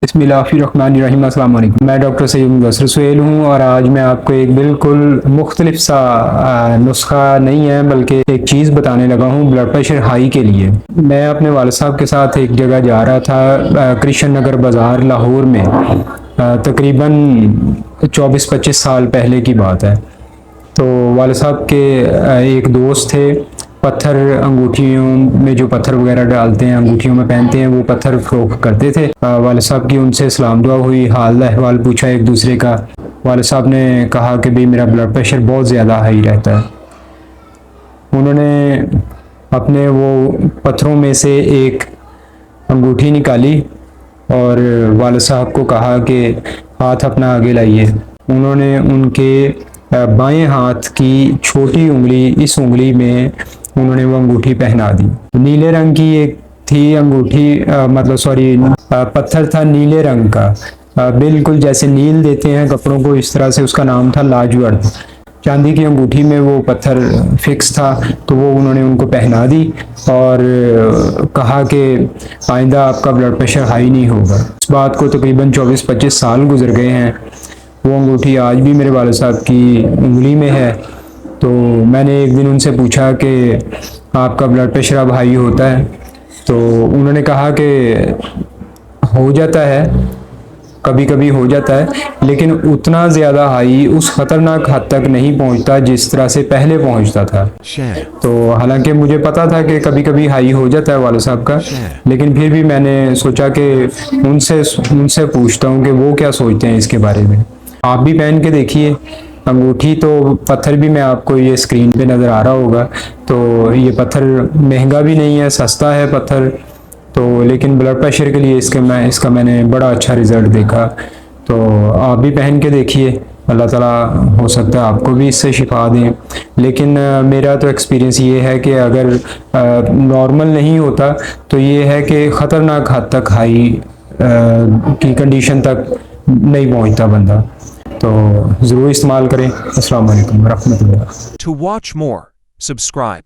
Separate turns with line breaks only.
बिस्मिल्लाहिर्रहमानिर्रहीम। अस्सलाम वालेकुम। मैं डॉक्टर सैयद मुदस्सिर सुहेल हूँ और आज मैं आपको एक बिल्कुल मुख्तलिफ सा नुस्खा नहीं है बल्कि एक चीज़ बताने लगा हूँ ब्लड प्रेशर हाई के लिए। मैं अपने वालिद साहब के साथ एक जगह जा रहा था, कृष्ण नगर बाज़ार लाहौर में। तकरीबन 24-25 साल पहले की बात है। तो वालिद साहब के एक दोस्त थे, पत्थर अंगूठियों में जो पत्थर वगैरह डालते हैं अंगूठियों में पहनते हैं वो पत्थर फरोख्त करते थे। वालिद साहब की उनसे सलाम दुआ हुई, हाल अहवाल पूछा एक दूसरे का। वालिद साहब ने कहा कि भाई मेरा ब्लड प्रेशर बहुत ज़्यादा हाई रहता है। उन्होंने अपने वो पत्थरों में से एक अंगूठी निकाली और वालिद साहब को कहा कि हाथ अपना आगे लाइए। उन्होंने उनके बाएं हाथ की छोटी उंगली, इस उंगली में उन्होंने वो अंगूठी पहना दी। नीले रंग की एक थी अंगूठी, मतलब सॉरी, पत्थर था नीले रंग का, बिल्कुल जैसे नील देते हैं कपड़ों को, इस तरह से उसका नाम था लाजवर्द। चांदी की अंगूठी में वो पत्थर फिक्स था, तो वो उन्होंने उनको पहना दी और कहा कि आइंदा आपका ब्लड प्रेशर हाई नहीं होगा। इस बात को तकरीबन 24-25 साल गुजर गए हैं। वो अंगूठी आज भी मेरे वालिद साहब की उंगली में है। तो मैंने एक दिन उनसे पूछा कि आपका ब्लड प्रेशर अब हाई होता है? तो उन्होंने कहा कि हो जाता है, कभी कभी हो जाता है, लेकिन उतना ज़्यादा हाई, उस ख़तरनाक हद तक नहीं पहुंचता जिस तरह से पहले पहुंचता था। तो हालांकि मुझे पता था कि कभी कभी हाई हो जाता है वालिद साहब का, लेकिन फिर भी मैंने सोचा कि उनसे पूछता हूं कि वो क्या सोचते हैं इसके बारे में। आप भी पहन के देखिए अंगूठी। तो पत्थर भी मैं आपको ये स्क्रीन पे नज़र आ रहा होगा। तो ये पत्थर महंगा भी नहीं है, सस्ता है पत्थर। तो लेकिन ब्लड प्रेशर के लिए इसका मैंने बड़ा अच्छा रिज़ल्ट देखा। तो आप भी पहन के देखिए, अल्लाह ताला हो सकता है आपको भी इससे शिफा दें। लेकिन मेरा तो एक्सपीरियंस ये है कि अगर नॉर्मल नहीं होता तो ये है कि ख़तरनाक हद तक हाई की कंडीशन तक नहीं पहुंचता बंदा। तो ज़रूर इस्तेमाल करें। अस्सलाम वालेकुम रहमतुल्लाह।
To watch more, subscribe.